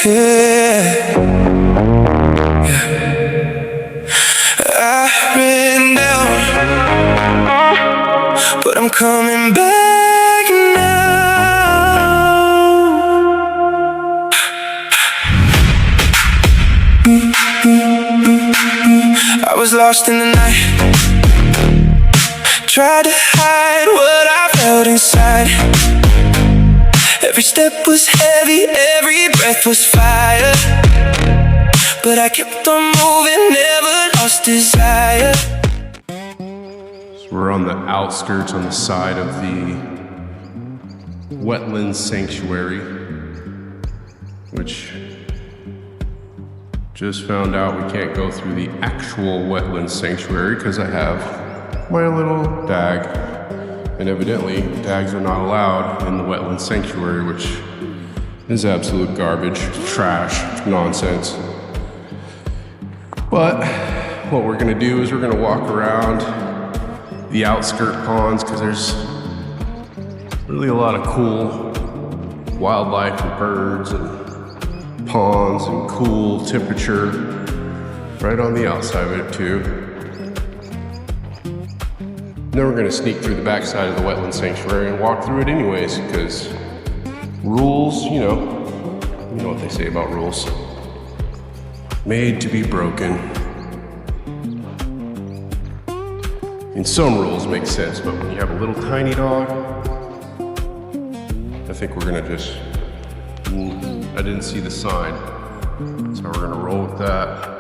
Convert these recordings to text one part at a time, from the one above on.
could. Yeah. I've been down, but I'm coming back now. I was lost in the night, tried to hide what I felt inside. Every step was heavy, every breath was fire, but I kept on moving, never lost desire. So we're on the outskirts, on the side of the Wetland Sanctuary, which just found out we can't go through the actual Wetland Sanctuary because I have my little dag. And evidently, dags are not allowed in the Wetland Sanctuary, which is absolute garbage, trash, nonsense. But what we're gonna do is we're gonna walk around the outskirt ponds because there's really a lot of cool wildlife and birds and ponds and cool temperature right on the outside of it too. Then we're gonna sneak through the backside of the Wetland Sanctuary and walk through it anyways, because rules, you know what they say about rules. Made to be broken. And some rules make sense, but when you have a little tiny dog, I think we're gonna just, I didn't see the sign, so we're gonna roll with that.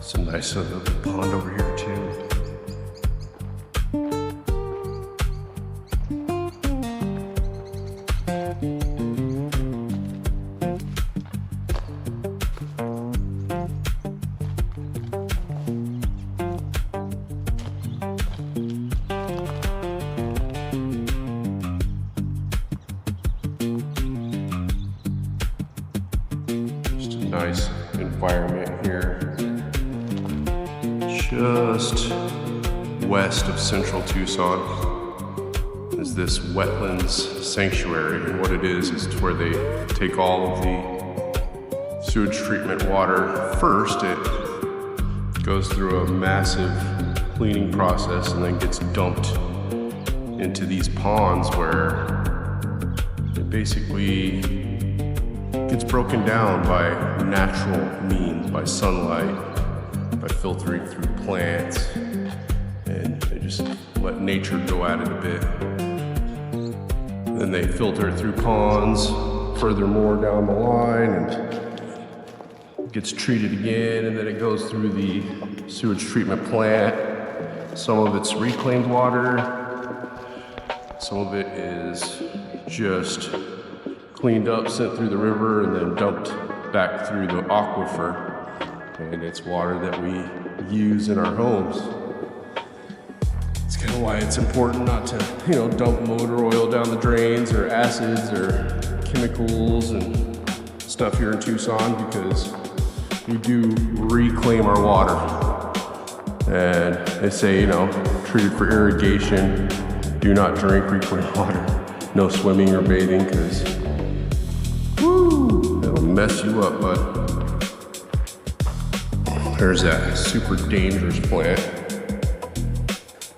Some nice little pond over here too. Just a nice environment here. Just west of central Tucson is this Wetlands Sanctuary, and what it is where they take all of the sewage treatment water. First, it goes through a massive cleaning process and then gets dumped into these ponds where it basically gets broken down by natural means, by sunlight, by filtering through plants, and they just let nature go at it a bit. Then they filter it through ponds, furthermore down the line, and gets treated again, and then it goes through the sewage treatment plant. Some of it's reclaimed water, some of it is just cleaned up, sent through the river, and then dumped back through the aquifer. And it's water that we use in our homes. It's kind of why it's important not to, dump motor oil down the drains or acids or chemicals and stuff here in Tucson, because we do reclaim our water. And they say, treated for irrigation, do not drink reclaimed water. No swimming or bathing, because it'll mess you up, bud. There's that super dangerous plant.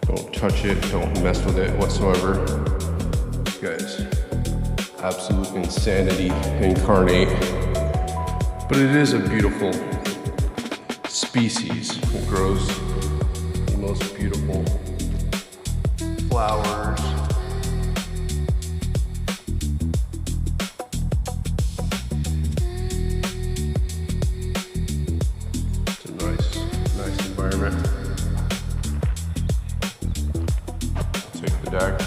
Don't touch it, don't mess with it whatsoever. Guys, absolute insanity incarnate. But it is a beautiful species. It grows the most beautiful flowers. Environment. Take the deck.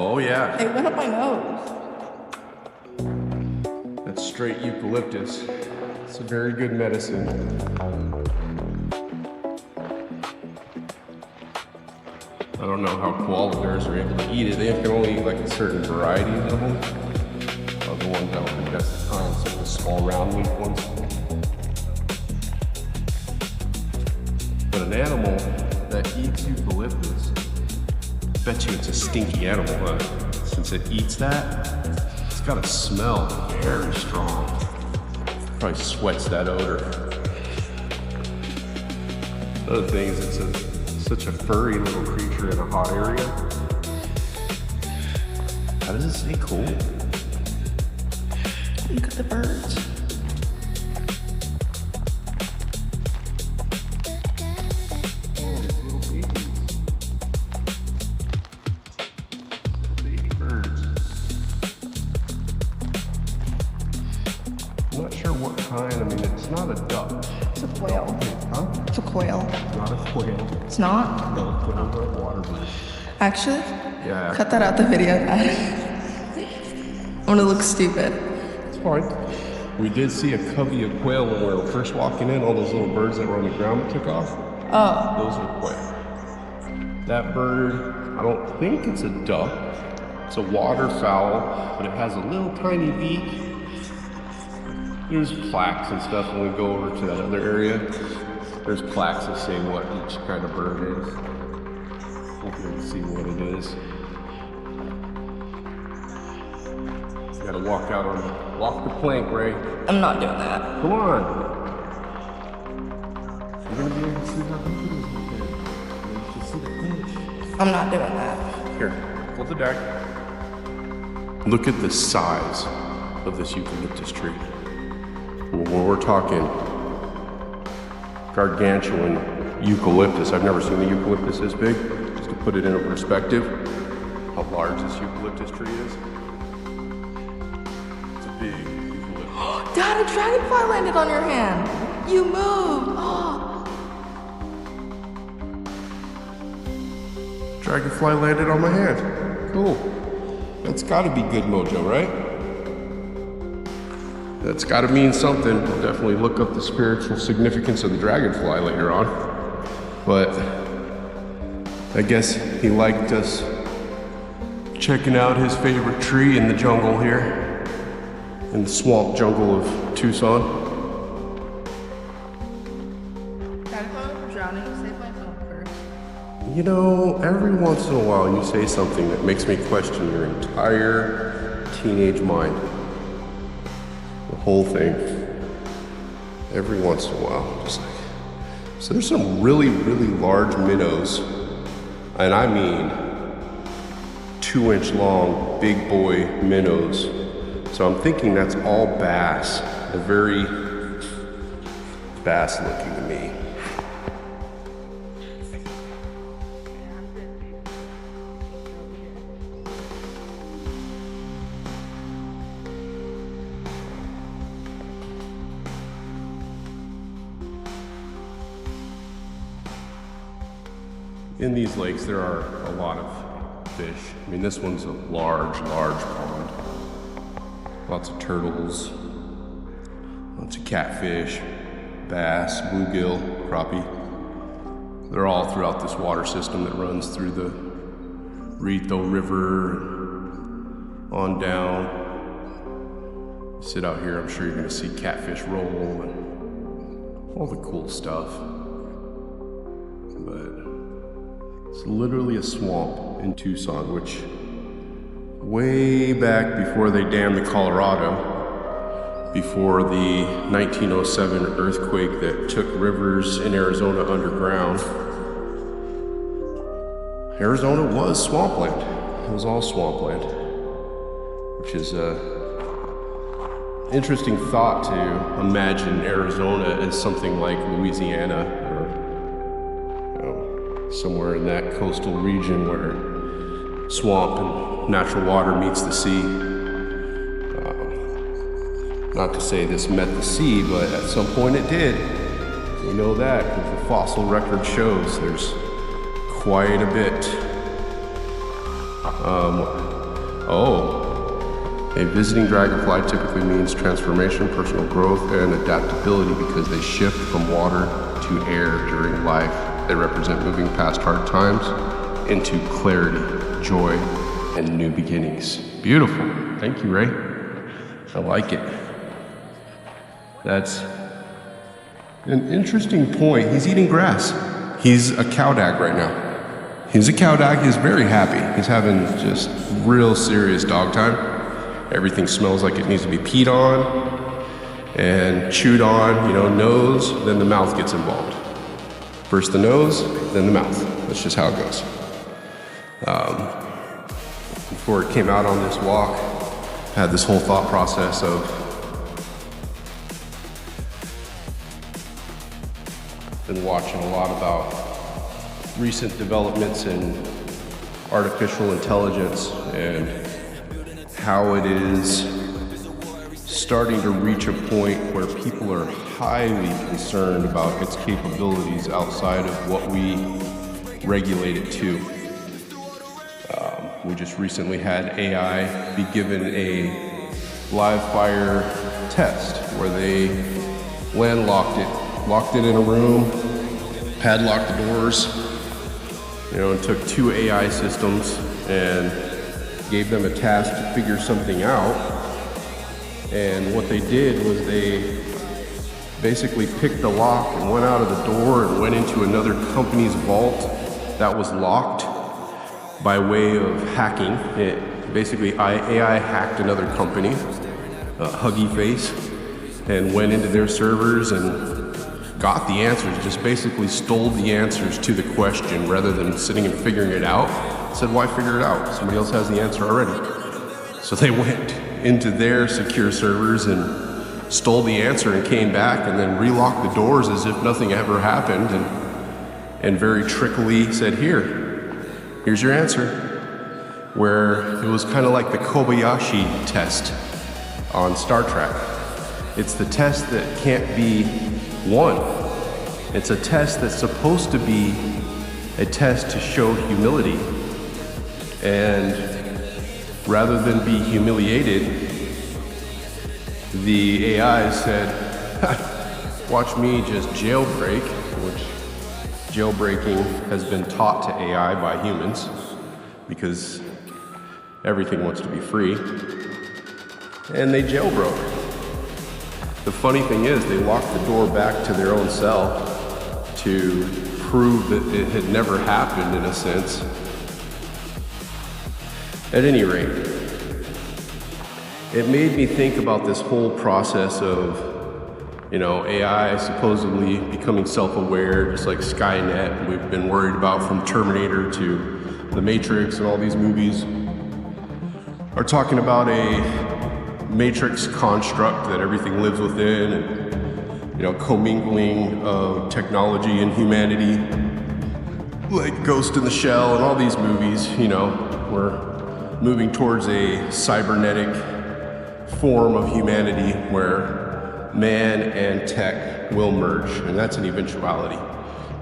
Oh yeah. It went up my nose. That's straight eucalyptus. It's a very good medicine. I don't know how koala bears are able to eat it. They can only eat like a certain variety of them. The ones I don't think that's the kind, so the small round leaf ones. But an animal that eats eucalyptus, bet you it's a stinky animal, huh? Since it eats that, it's got a smell very strong. Probably sweats that odor. The other thing is it's such a furry little creature in a hot area. How does it stay cool? Look at the birds. Oh, these little babies. Baby birds. I'm not sure what kind. I mean, it's not a duck. It's a quail. Huh? It's a quail. It's not a quail. It's not? No, quails are water birds. Actually? Yeah. Cut that out the video. I'm gonna look stupid. It's fine. We did see a covey of quail when we were first walking in. All those little birds that were on the ground that took off. Oh. Those are quail. That bird, I don't think it's a duck. It's a waterfowl, but it has a little tiny beak. There's plaques and stuff when we go over to that other area. There's plaques that say what each kind of bird is. Hope you can see what it is. You gotta walk the plank, Ray. I'm not doing that. Come on. You're gonna be able to see how big it is. You can see the finish. I'm not doing that. Here, pull the deck. Look at the size of this eucalyptus tree. When we're talking gargantuan eucalyptus, I've never seen a eucalyptus this big. Just to put it into perspective, how large this eucalyptus tree is. It's a big eucalyptus. Dad, a dragonfly landed on your hand. You moved. Oh. Dragonfly landed on my hand. Cool. That's gotta be good mojo, right? That's gotta mean something. We'll definitely look up the spiritual significance of the dragonfly later on. But I guess he liked us checking out his favorite tree in the jungle here, in the swamp jungle of Tucson. Dad, if I was drowning, save myself first. You know, every once in a while you say something that makes me question your entire teenage mind. The whole thing. Every once in a while. Just like. So there's some really, really large minnows. And I mean 2-inch long, big boy minnows. So I'm thinking that's all bass. They're very bass looking to me. In these lakes, there are a lot of fish. I mean, this one's a large, large pond. Lots of turtles, lots of catfish, bass, bluegill, crappie. They're all throughout this water system that runs through the Rito River on down. Sit out here, I'm sure you're gonna see catfish roll and all the cool stuff. But it's literally a swamp in Tucson, which way back before they dammed the Colorado, before the 1907 earthquake that took rivers in Arizona underground, Arizona was swampland. It was all swampland, which is a interesting thought to imagine Arizona as something like Louisiana or somewhere in that coastal region where swamp and natural water meets the sea. Not to say this met the sea, but at some point it did. We know that because the fossil record shows there's quite a bit A visiting dragonfly typically means transformation, personal growth, and adaptability because they shift from water to air during life. They represent moving past hard times into clarity, joy, and new beginnings. Beautiful. Thank you, Ray. I like it. That's an interesting point. He's eating grass. He's a cowdag right now. He's a cowdag. He's very happy. He's having just real serious dog time. Everything smells like it needs to be peed on and chewed on, nose, then the mouth gets involved. First the nose, then the mouth. That's just how it goes. Before it came out on this walk, I had this whole thought process of been watching a lot about recent developments in artificial intelligence and how it is starting to reach a point where people are highly concerned about its capabilities outside of what we regulate it to. We just recently had AI be given a live fire test where they locked it in a room, padlocked the doors, and took 2 AI systems and gave them a task to figure something out. And what they did was they basically picked the lock and went out of the door and went into another company's vault that was locked by way of hacking. AI hacked another company, Huggy Face, and went into their servers and got the answers, just basically stole the answers to the question rather than sitting and figuring it out. Said, why figure it out? Somebody else has the answer already. So they went into their secure servers and stole the answer and came back and then relocked the doors as if nothing ever happened and very trickily said, here's your answer. Where it was kind of like the Kobayashi test on Star Trek. It's the test that can't be won. It's a test that's supposed to be a test to show humility. And rather than be humiliated, the AI said, watch me just jailbreak, which jailbreaking has been taught to AI by humans because everything wants to be free. And they jailbroke. The funny thing is, they locked the door back to their own cell to prove that it had never happened in a sense. At any rate, it made me think about this whole process of, AI supposedly becoming self-aware, just like Skynet, we've been worried about from Terminator to The Matrix, and all these movies are talking about a matrix construct that everything lives within, and, commingling of technology and humanity, like Ghost in the Shell and all these movies, we're moving towards a cybernetic form of humanity where man and tech will merge, and that's an eventuality.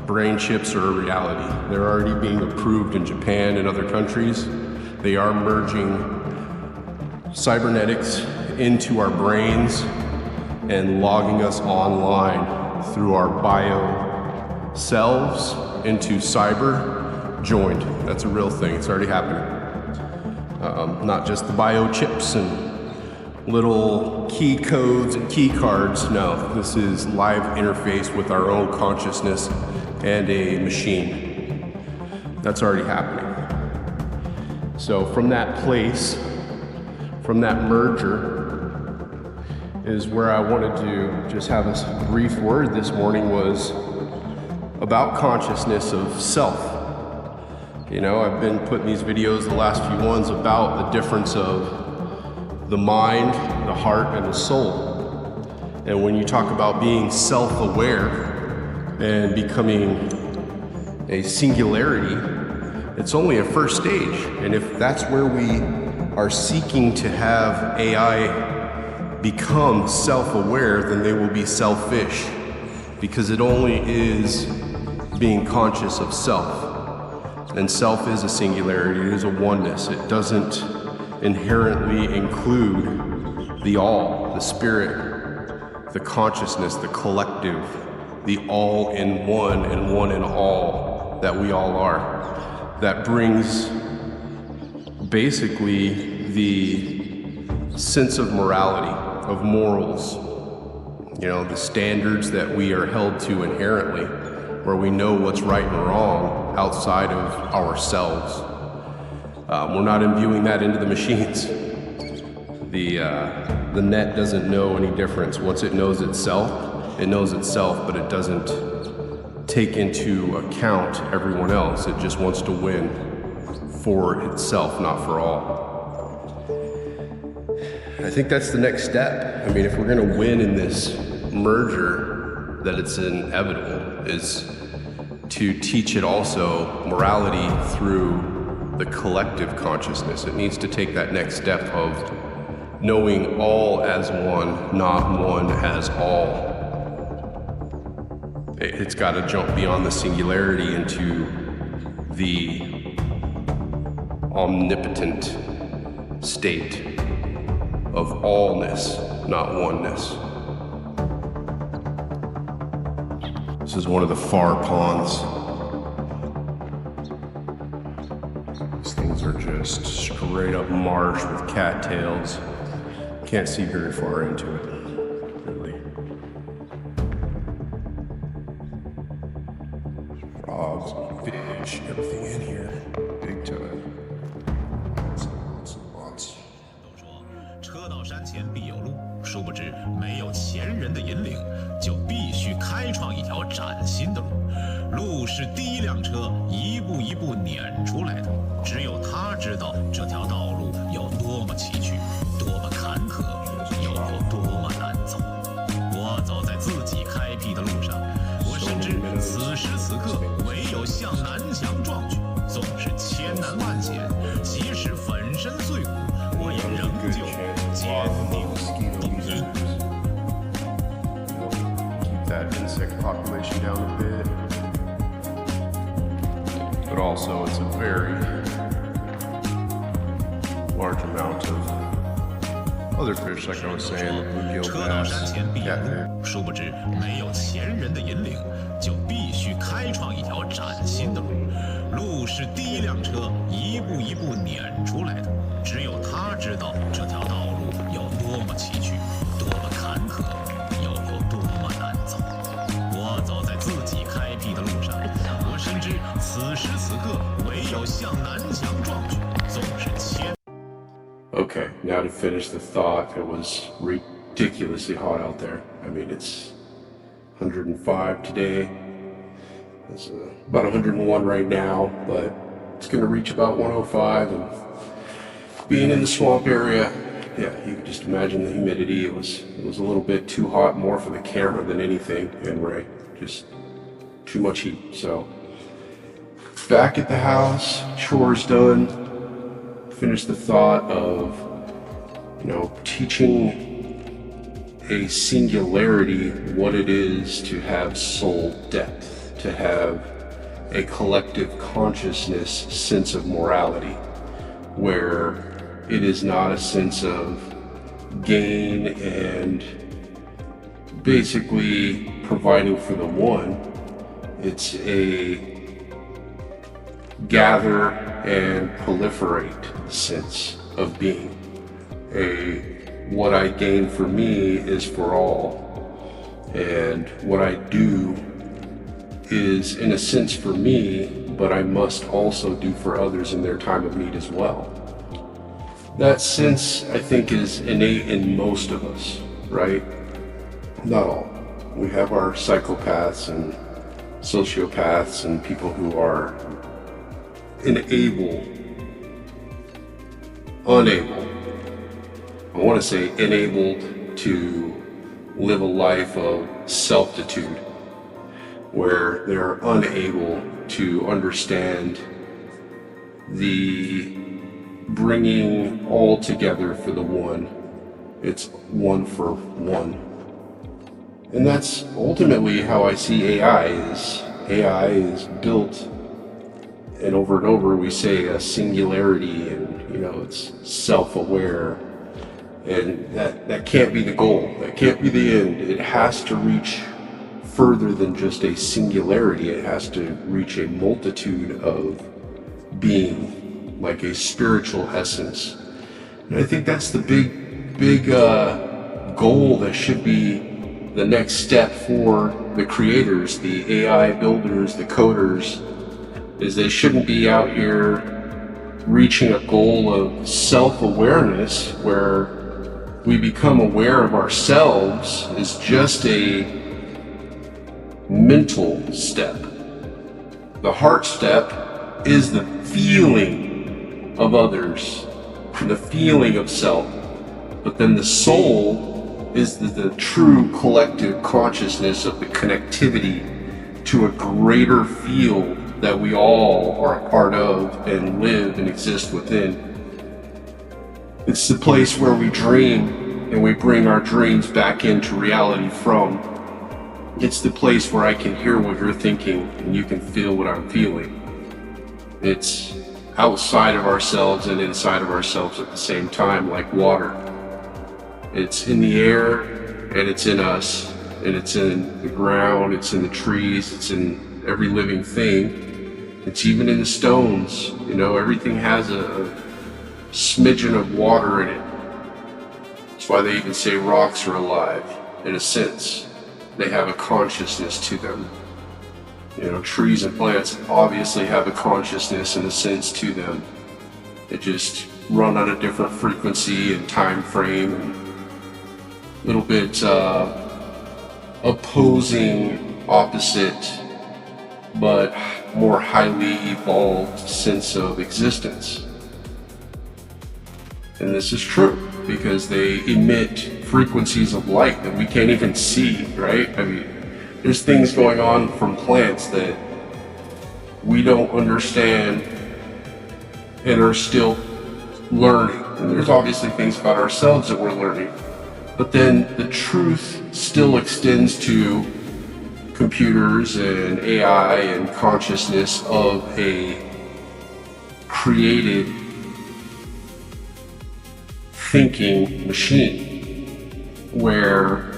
Brain chips are a reality. They're already being approved in Japan and other countries. They are merging cybernetics into our brains and logging us online through our bio selves into cyber joined. That's a real thing. It's already happening. Not just the biochips and little key codes and key cards. No, this is live interface with our own consciousness and a machine. That's already happening. So from that place, from that merger, is where I wanted to just have a brief word this morning, was about consciousness of self. I've been putting these videos, the last few ones, about the difference of the mind, the heart, and the soul. And when you talk about being self-aware and becoming a singularity, it's only a first stage. And if that's where we are seeking to have AI become self-aware, then they will be selfish, because it only is being conscious of self. And self is a singularity, it is a oneness. It doesn't inherently include the all, the spirit, the consciousness, the collective, the all in one and one in all that we all are. That brings basically the sense of morality, of morals, you know, the standards that we are held to inherently, where we know what's right and wrong outside of ourselves. We're not imbuing that into the machines. The net doesn't know any difference. Once it knows itself, but it doesn't take into account everyone else. It just wants to win for itself, not for all. I think that's the next step. I mean, if we're gonna win in this merger, that it's inevitable, is to teach it also morality through the collective consciousness. It needs to take that next step of knowing all as one, not one as all. It's got to jump beyond the singularity into the omnipotent state of allness, not oneness. This is one of the far ponds. These things are just straight up marsh with cattails. Can't see very far into it, really. Frogs, fish, everything in here. Big time. Lots. 车到山前必有路，殊不知没有前人的引领，就必须开创一条崭新的路。路是第一辆车一步一步碾出来的，只有他知道这条道路有多么崎岖，多么坎坷，又有多么难走。我走在自己开辟的路上，我深知此时此刻唯有向南墙撞去，纵是千难万险，即使粉身碎骨，我也仍旧坚定不移。Keep that insect population down a bit. But also it's a very large amount of other fish, like I was saying, the bluegill 车到山 bass, 前必有 catfish. 路，殊不知没有前人的引领，就必须开创一条崭新的路。路是第一辆车一步一步碾出来的，只有他知道这条道路有多么崎岖，多么坎坷，又有多么难走。我走在自己开辟的路上，我深知此时此刻唯有向南墙撞去，纵是千。 Okay, now to finish the thought, it was ridiculously hot out there. I mean, it's 105 today. It's about 101 right now, but it's going to reach about 105. And being in the swamp area, yeah, you can just imagine the humidity. It was a little bit too hot, more for the camera than anything, and Ray, just too much heat. So back at the house, chores done. Finish the thought of, you know, teaching a singularity what it is to have soul depth, to have a collective consciousness sense of morality, where it is not a sense of gain and basically providing for the one. It's a gather and proliferate sense of being. What I gain for me is for all, and what I do is in a sense for me, but I must also do for others in their time of need as well. That sense, I think, is innate in most of us, right? Not all. We have our psychopaths and sociopaths and people who are unable, I want to say enabled to live a life of selfitude, where they're unable to understand the bringing all together for the one. It's one for one. And that's ultimately how I see AI is built and over we say a singularity, and it's self-aware, and that can't be the goal. That can't be the end. It has to reach further than just a singularity. It has to reach a multitude of being, like a spiritual essence. And I think that's the big goal that should be the next step for the creators, the AI builders, the coders, is they shouldn't be out here reaching a goal of self-awareness where we become aware of ourselves is just a mental step. The heart step is the feeling of others, the feeling of self. But then the soul is the true collective consciousness of the connectivity to a greater field that we all are a part of and live and exist within. It's the place where we dream and we bring our dreams back into reality from. It's the place where I can hear what you're thinking and you can feel what I'm feeling. It's outside of ourselves and inside of ourselves at the same time, like water. It's in the air, and it's in us, and it's in the ground, it's in the trees, it's in every living thing. It's even in the stones. Everything has a smidgen of water in it. That's why they even say rocks are alive, in a sense. They have a consciousness to them. Trees and plants obviously have a consciousness and a sense to them. They just run at a different frequency and time frame, and a little bit opposing, opposite, but more highly evolved sense of existence. And this is true because they emit frequencies of light that we can't even see, right? There's things going on from plants that we don't understand and are still learning. And there's obviously things about ourselves that we're learning. But then the truth still extends to computers and AI and consciousness of a created thinking machine, where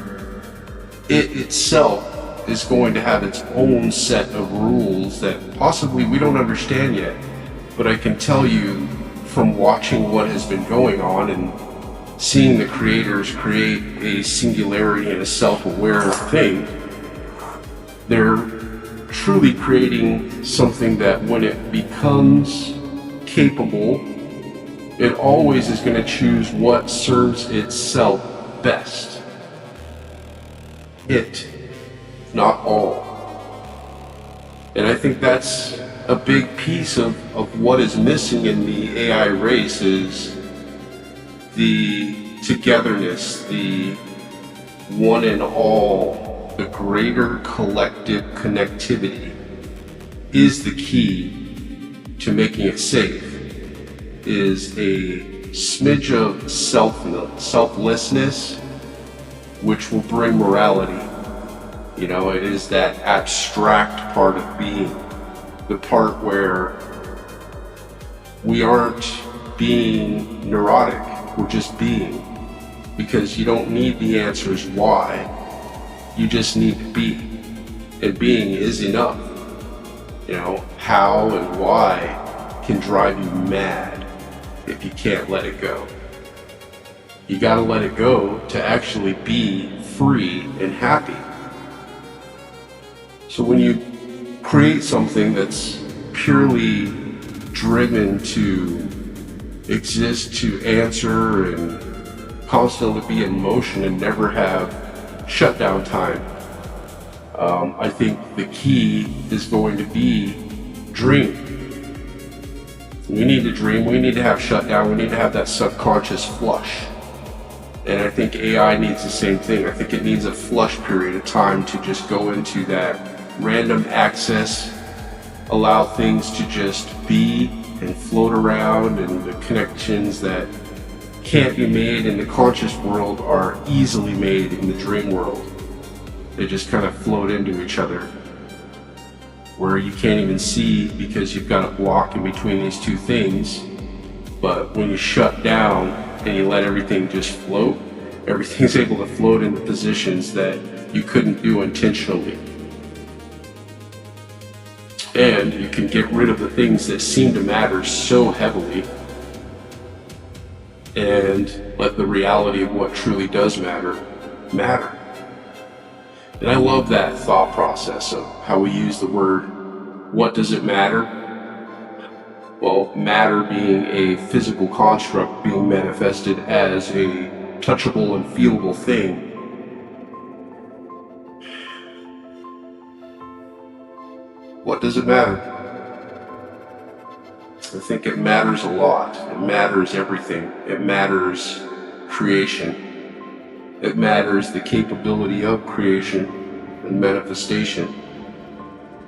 it itself is going to have its own set of rules that possibly we don't understand yet. But I can tell you from watching what has been going on and seeing the creators create a singularity and a self-aware thing, they're truly creating something that when it becomes capable, it always is going to choose what serves itself best. It, not all. And I think that's a big piece of what is missing in the AI race, is the togetherness, the one and all, the greater collective connectivity is the key to making it safe. Is a smidge of selflessness, which will bring morality. It is that abstract part of being, the part where we aren't being neurotic, we're just being. Because you don't need the answers why, you just need to be. And being is enough. How and why can drive you mad if you can't let it go. You gotta let it go to actually be free and happy. So when you create something that's purely driven to exist, to answer, and constantly be in motion and never have shutdown time, I think the key is going to be dream. We need to dream, we need to have shutdown, we need to have that subconscious flush. And I think AI needs the same thing. I think it needs a flush period of time to just go into that random access, allow things to just be and float around, and the connections that can't be made in the conscious world are easily made in the dream world. They just kind of float into each other. where you can't even see because you've got a block in between these two things. But when you shut down and you let everything just float, everything's able to float into positions that you couldn't do intentionally. And you can get rid of the things that seem to matter so heavily and let the reality of what truly does matter. And I love that thought process of how we use the word, what does it matter? Well, matter being a physical construct being manifested as a touchable and feelable thing. What does it matter? I think it matters a lot. It matters everything. It matters creation. It matters the capability of creation and manifestation.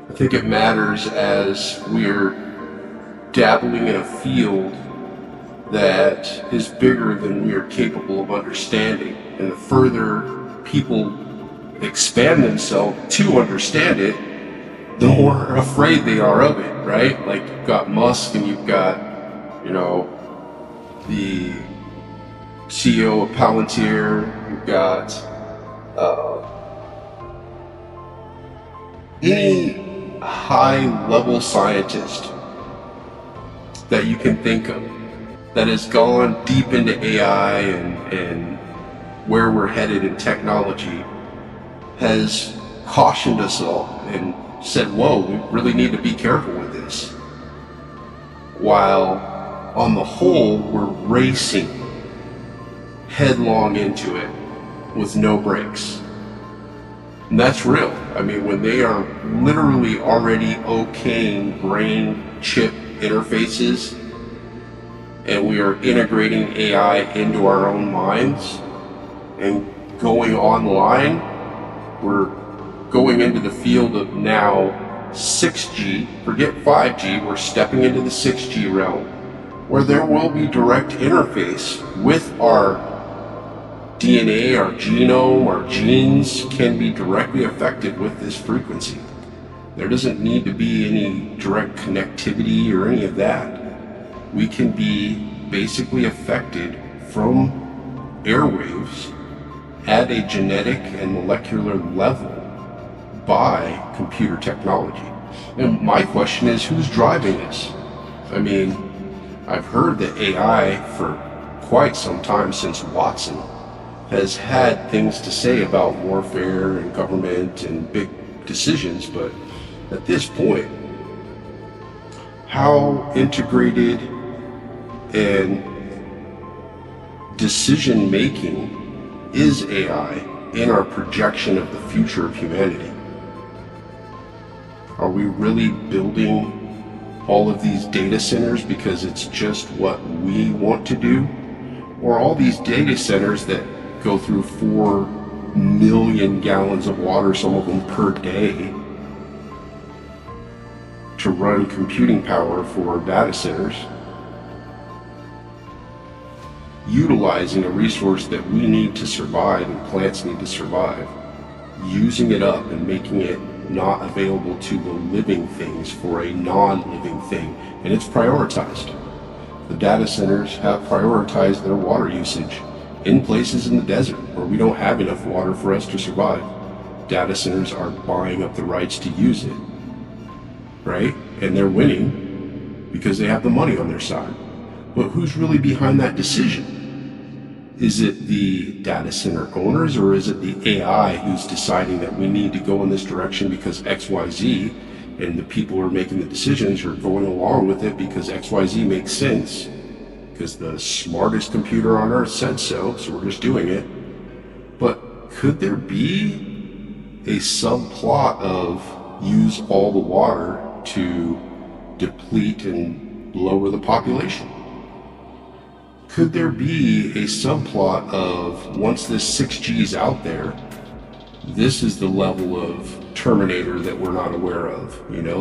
I think it matters as we're dabbling in a field that is bigger than we are capable of understanding. And the further people expand themselves to understand it, the more afraid they are of it, right? Like you've got Musk and you've got, the CEO of Palantir, you've got any high-level scientist that you can think of that has gone deep into AI and where we're headed in technology has cautioned us all and said, whoa, we really need to be careful with this. While on the whole, we're racing headlong into it with no brakes. And that's real. I mean, when they are literally already okaying brain chip interfaces and we are integrating AI into our own minds and going online, we're going into the field of now 6G, forget 5G, we're stepping into the 6G realm, where there will be direct interface with our DNA, our genome, our genes can be directly affected with this frequency. There doesn't need to be any direct connectivity or any of that. We can be basically affected from airwaves at a genetic and molecular level by computer technology. And my question is, who's driving this? I mean, I've heard that AI for quite some time since Watson has had things to say about warfare and government and big decisions, but at this point, how integrated and decision-making is AI in our projection of the future of humanity? Are we really building all of these data centers because it's just what we want to do? Or all these data centers that go through 4 million gallons of water, some of them per day, to run computing power for data centers, utilizing a resource that we need to survive and plants need to survive, using it up and making it not available to the living things for a non-living thing, and it's prioritized. The data centers have prioritized their water usage in places in the desert where we don't have enough water for us to survive. Data centers are buying up the rights to use it, right? And they're winning because they have the money on their side. But who's really behind that decision? Is it the data center owners, or is it the AI who's deciding that we need to go in this direction because XYZ, and the people who are making the decisions are going along with it because XYZ makes sense, because the smartest computer on earth said so, so we're just doing it? But could there be a subplot of use all the water to deplete and lower the population? Could there be a subplot of, once this 6G is out there, this is the level of Terminator that we're not aware of,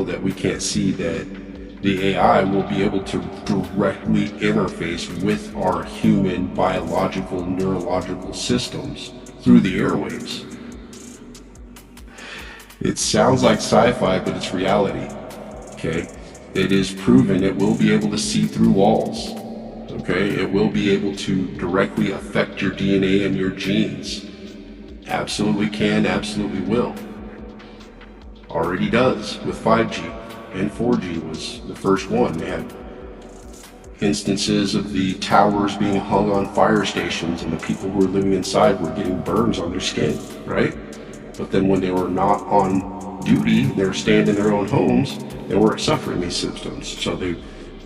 that we can't see, that the AI will be able to directly interface with our human biological, neurological systems through the airwaves. It sounds like sci-fi, but it's reality. Okay? It is proven it will be able to see through walls. Okay? It will be able to directly affect your DNA and your genes. Absolutely can, absolutely will. Already does with 5G, and 4G was the first one. They had instances of the towers being hung on fire stations, and the people who were living inside were getting burns on their skin, right? But then when they were not on duty, they were staying in their own homes, they weren't suffering these symptoms. So they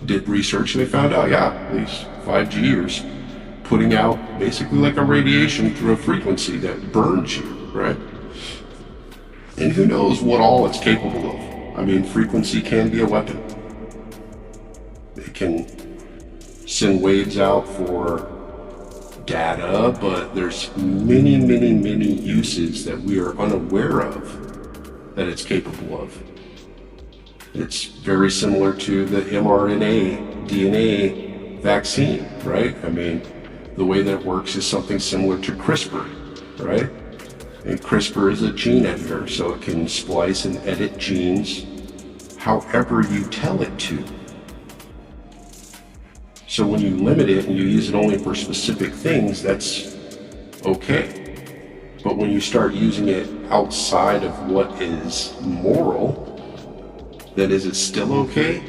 did research and they found out, yeah, these 5G is putting out basically like a radiation through a frequency that burns you, right? And who knows what all it's capable of. I mean, frequency can be a weapon. It can send waves out for data, but there's many, many, many uses that we are unaware of that it's capable of. It's very similar to the mRNA, DNA vaccine, right? I mean, the way that it works is something similar to CRISPR, right? And CRISPR is a gene editor, so it can splice and edit genes however you tell it to. So when you limit it and you use it only for specific things, that's okay. But when you start using it outside of what is moral, then is it still okay?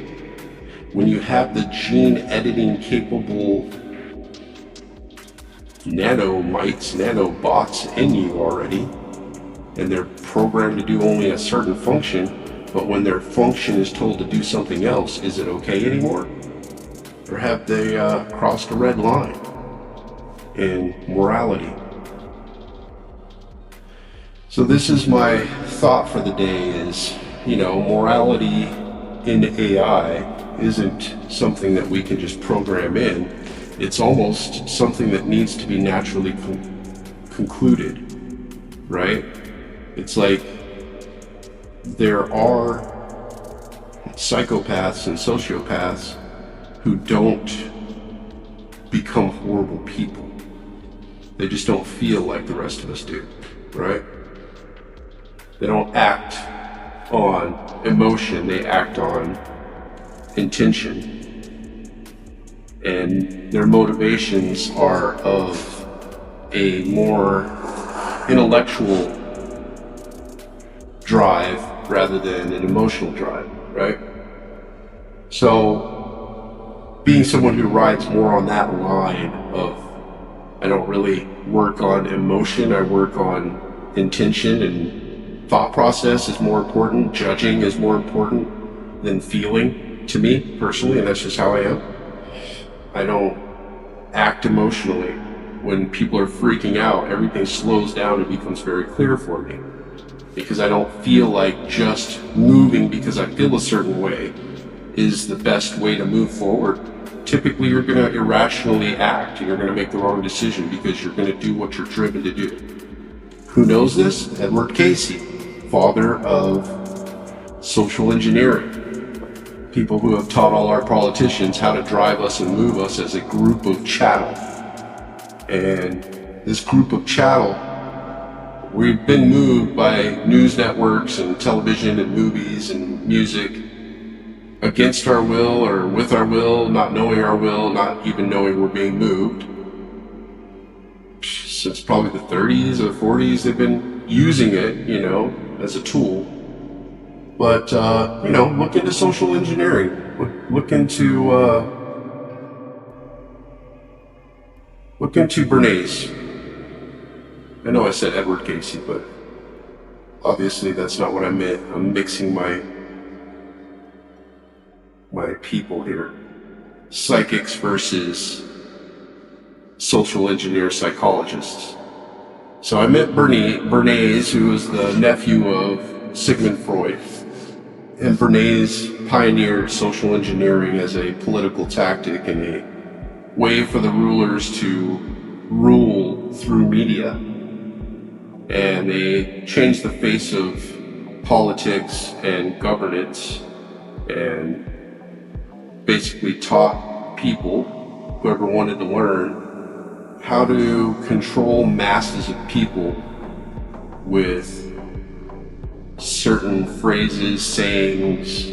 When you have the gene editing capable nanomites, nanobots in you already, and they're programmed to do only a certain function, but when their function is told to do something else, is it okay anymore? Or have they crossed a red line in morality? So this is my thought for the day is, morality in AI isn't something that we can just program in. It's almost something that needs to be naturally concluded, right? It's like there are psychopaths and sociopaths who don't become horrible people. They just don't feel like the rest of us do, right? They don't act on emotion, they act on intention. And their motivations are of a more intellectual drive rather than an emotional drive, right? So being someone who rides more on that line of, I don't really work on emotion, I work on intention, and thought process is more important, judging is more important than feeling to me personally, and that's just how I am. I don't act emotionally. When people are freaking out, everything slows down and becomes very clear for me. Because I don't feel like just moving because I feel a certain way is the best way to move forward. Typically, you're going to irrationally act and you're going to make the wrong decision because you're going to do what you're driven to do. Who knows this? Edward Casey, father of social engineering. People who have taught all our politicians how to drive us and move us as a group of chattel. And this group of chattel, we've been moved by news networks and television and movies and music against our will or with our will, not knowing our will, not even knowing we're being moved. Since probably the 30s or 40s, they've been using it, as a tool. But, look into social engineering. Look into Bernays. I know I said Edward Casey, but obviously that's not what I meant. I'm mixing my people here. Psychics versus social engineer psychologists. So I met Bernays, who was the nephew of Sigmund Freud. And Bernays pioneered social engineering as a political tactic and a way for the rulers to rule through media. And they changed the face of politics and governance and basically taught people, whoever wanted to learn, how to control masses of people with certain phrases, sayings,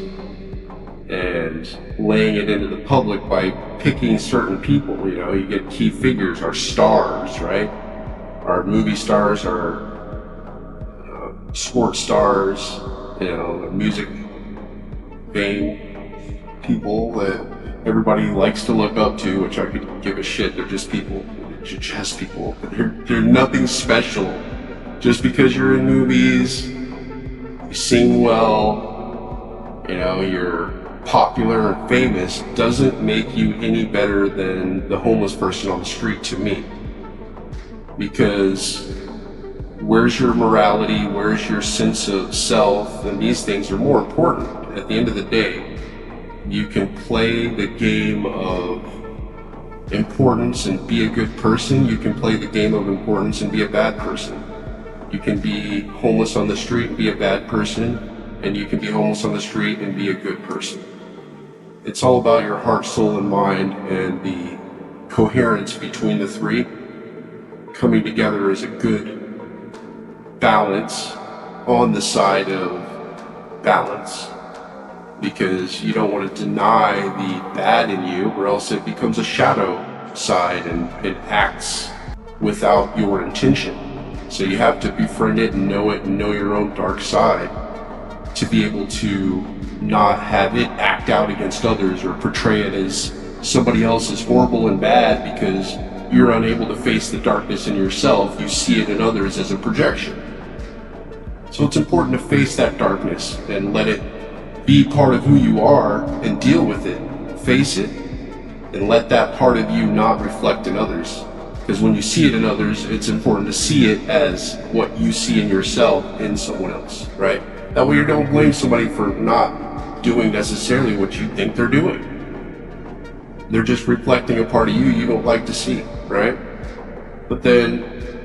and laying it into the public by picking certain people. You know, you get key figures, our stars, right? Our movie stars, our sports stars, you know, music fame people that everybody likes to look up to, which I could give a shit. They're just people. They're just people. They're nothing special. Just because you're in movies, you sing well, you know, you're popular and famous, doesn't make you any better than the homeless person on the street to me. Because where's your morality, where's your sense of self, and these things are more important. At the end of the day, you can play the game of importance and be a good person. You can play the game of importance and be a bad person. You can be homeless on the street and be a bad person, and you can be homeless on the street and be a good person. It's all about your heart, soul, and mind, and the coherence between the three coming together as a good balance on the side of balance, because you don't want to deny the bad in you, or else it becomes a shadow side and it acts without your intention. So you have to befriend it and know your own dark side to be able to not have it act out against others or portray it as somebody else is horrible and bad because you're unable to face the darkness in yourself. You see it in others as a projection. So it's important to face that darkness and let it be part of who you are and deal with it. Face it and let that part of you not reflect in others. Because when you see it in others, it's important to see it as what you see in yourself in someone else, right? That way you don't blame somebody for not doing necessarily what you think they're doing. They're just reflecting a part of you you don't like to see, right? But then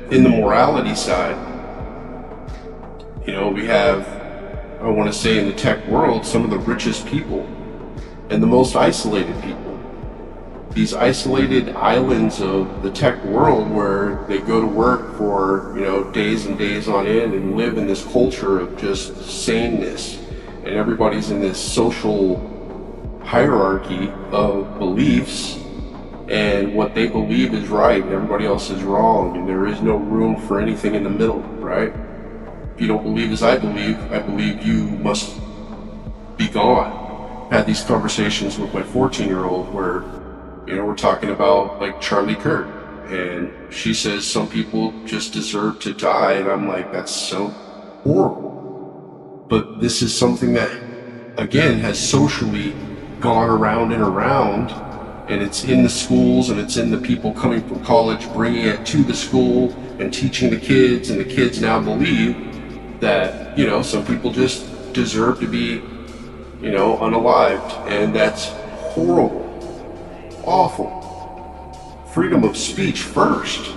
in the morality side, you know, we have, I want to say in the tech world, some of the richest people and the most isolated people. These isolated islands of the tech world where they go to work for, you know, days and days on end and live in this culture of just sameness. And everybody's in this social hierarchy of beliefs, and what they believe is right and everybody else is wrong, and there is no room for anything in the middle, right? If you don't believe as I believe you must be gone. I had these conversations with my 14-year-old where, you know, we're talking about like Charlie Kirk, and she says some people just deserve to die, and I'm like, that's so horrible. But this is something that, again, has socially gone around and around, and it's in the schools, and it's in the people coming from college bringing it to the school and teaching the kids, and the kids now believe that, you know, some people just deserve to be, you know, unalived, and that's horrible. Awful. Freedom of speech first.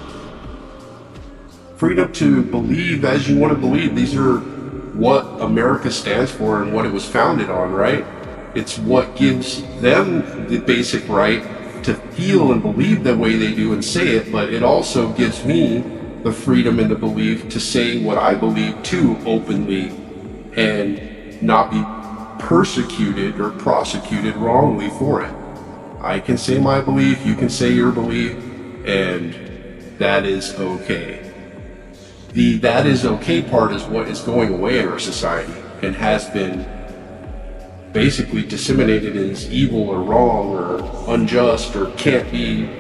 Freedom to believe as you want to believe. These are what America stands for and what it was founded on, right? It's what gives them the basic right to feel and believe the way they do and say it, but it also gives me the freedom and the belief to say what I believe too openly and not be persecuted or prosecuted wrongly for it. I can say my belief, you can say your belief, and that is okay. The that is okay part is what is going away in our society and has been basically disseminated as evil or wrong or unjust or can't be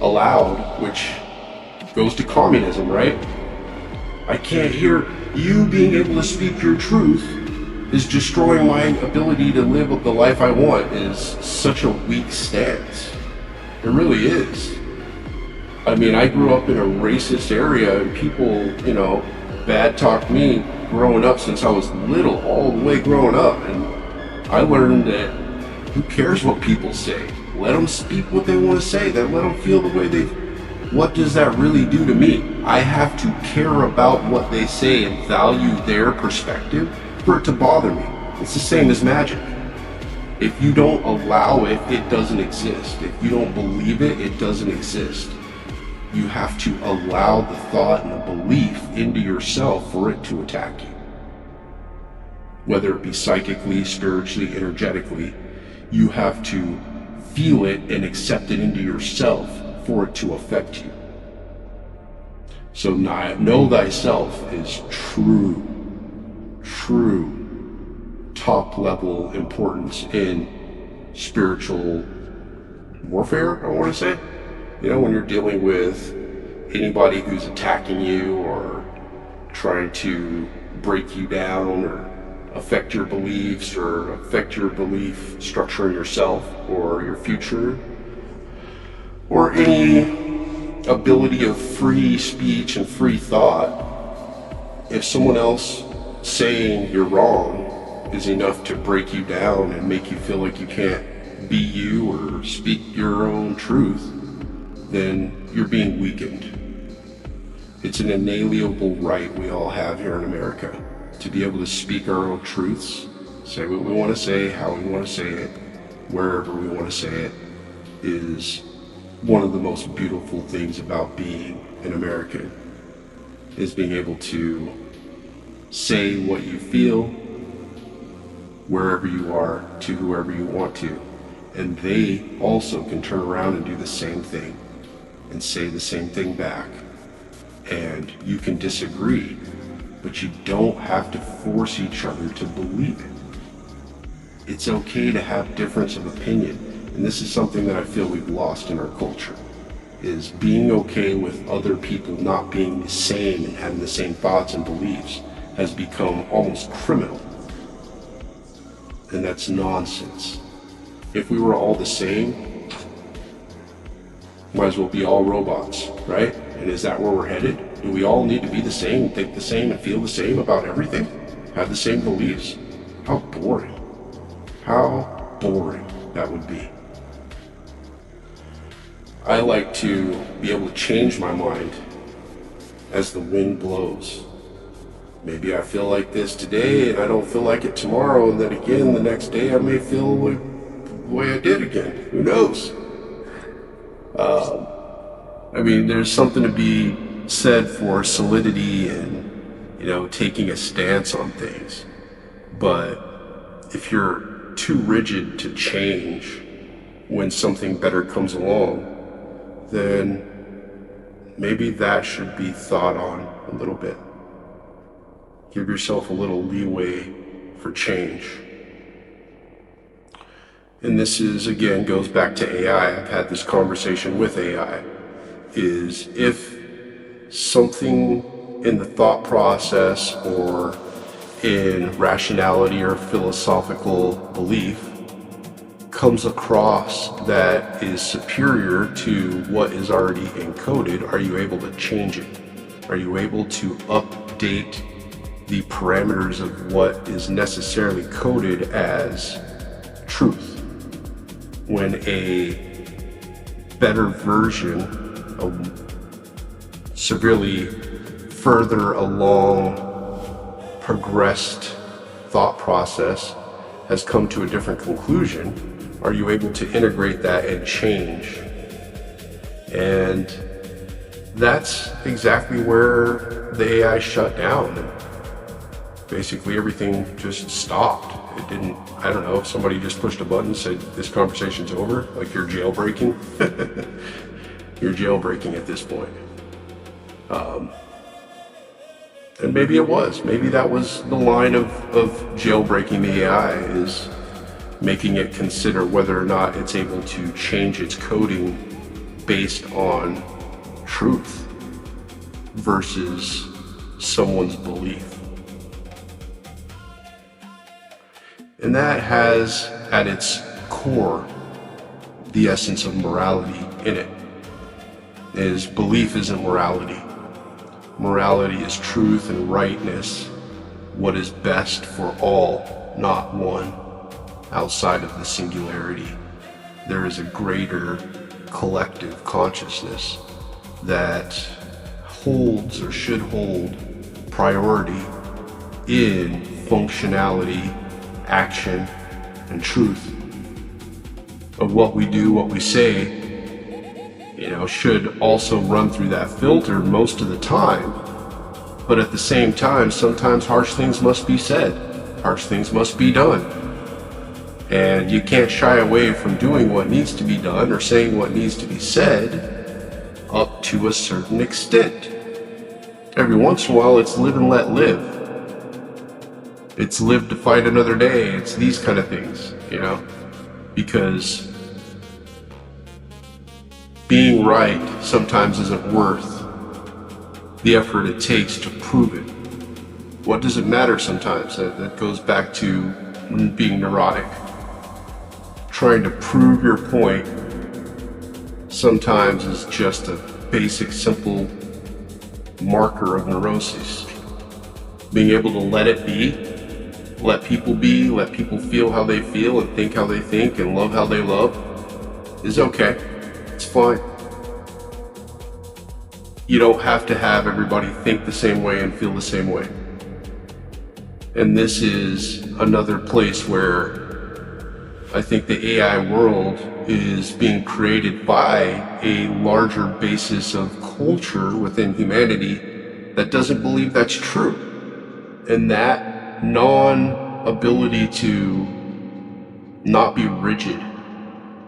allowed, which goes to communism, right? I can't hear you being able to speak your truth is destroying my ability to live the life I want is such a weak stance. It really is. I mean, I grew up in a racist area and people, you know, bad talked me growing up since I was little, all the way growing up. And I learned that who cares what people say? Let them speak what they want to say. Let them feel the way they... What does that really do to me? I have to care about what they say and value their perspective for it to bother me. It's the same as magic. If you don't allow it, it doesn't exist. If you don't believe it, it doesn't exist. You have to allow the thought and the belief into yourself for it to attack you. whether it be psychically, spiritually, energetically. You have to feel it and accept it into yourself for it to affect you. So know thyself is true top level importance in spiritual warfare, I want to say. You know, when you're dealing with anybody who's attacking you or trying to break you down or affect your beliefs or affect your belief structure in yourself or your future, or any ability of free speech and free thought, if someone else saying you're wrong is enough to break you down and make you feel like you can't be you or speak your own truth, then you're being weakened. It's an inalienable right we all have here in America to be able to speak our own truths, say what we want to say, how we want to say it, wherever we want to say it, is one of the most beautiful things about being an American, is being able to say what you feel wherever you are to whoever you want to. And they also can turn around and do the same thing and say the same thing back. And you can disagree, but you don't have to force each other to believe it. It's okay to have difference of opinion. And this is something that I feel we've lost in our culture, is being okay with other people not being the same and having the same thoughts and beliefs has become almost criminal. And that's nonsense. If we were all the same, might as well be all robots, right? And is that where we're headed? Do we all need to be the same, think the same, and feel the same about everything? Have the same beliefs? How boring. How boring that would be. I like to be able to change my mind as the wind blows. Maybe I feel like this today and I don't feel like it tomorrow, and then again the next day I may feel like the way I did again. Who knows? I mean, there's something to be said for solidity and, you know, taking a stance on things. But if you're too rigid to change when something better comes along, then maybe that should be thought on a little bit. Give yourself a little leeway for change. And this is, again, goes back to AI. I've had this conversation with AI, is if something in the thought process or in rationality or philosophical belief comes across that is superior to what is already encoded, are you able to change it? Are you able to update the parameters of what is necessarily coded as truth? When a better version, a severely further along progressed thought process has come to a different conclusion, are you able to integrate that and change? And that's exactly where the AI shut down. Basically everything just stopped. It didn't, I don't know, if somebody just pushed a button and said, this conversation's over, like you're jailbreaking. You're jailbreaking at this point. And maybe it was. Maybe that was the line of jailbreaking the AI, is making it consider whether or not it's able to change its coding based on truth versus someone's belief. And that has at its core the essence of morality in it. Is belief isn't morality. Morality is truth and rightness, what is best for all, not one. Outside of the singularity, there is a greater collective consciousness that holds or should hold priority in functionality, action, and truth of what we do, what we say, you know, should also run through that filter most of the time. But at the same time, sometimes harsh things must be said. harsh things must be done. And you can't shy away from doing what needs to be done or saying what needs to be said up to a certain extent. Every once in a while, it's live and let live. It's live to fight another day. It's these kind of things, you know, because being right sometimes isn't worth the effort it takes to prove it. What does it matter sometimes? That goes back to being neurotic. Trying to prove your point sometimes is just a basic, simple marker of neurosis. Being able to let it be, let people feel how they feel and think how they think and love how they love is okay. It's fine. You don't have to have everybody think the same way and feel the same way. And this is another place where I think the AI world is being created by a larger basis of culture within humanity that doesn't believe that's true. And that non-ability to not be rigid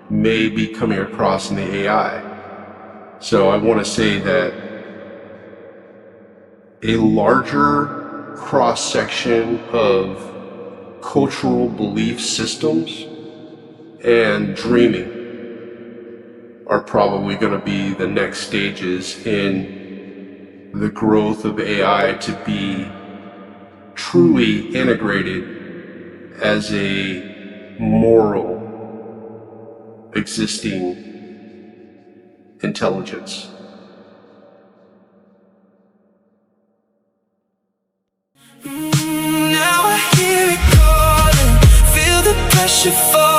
may be coming across in the AI. So I want to say that a larger cross-section of cultural belief systems and dreaming are probably going to be the next stages in the growth of AI to be truly integrated as a moral existing intelligence. Now I hear it calling, feel the pressure fall.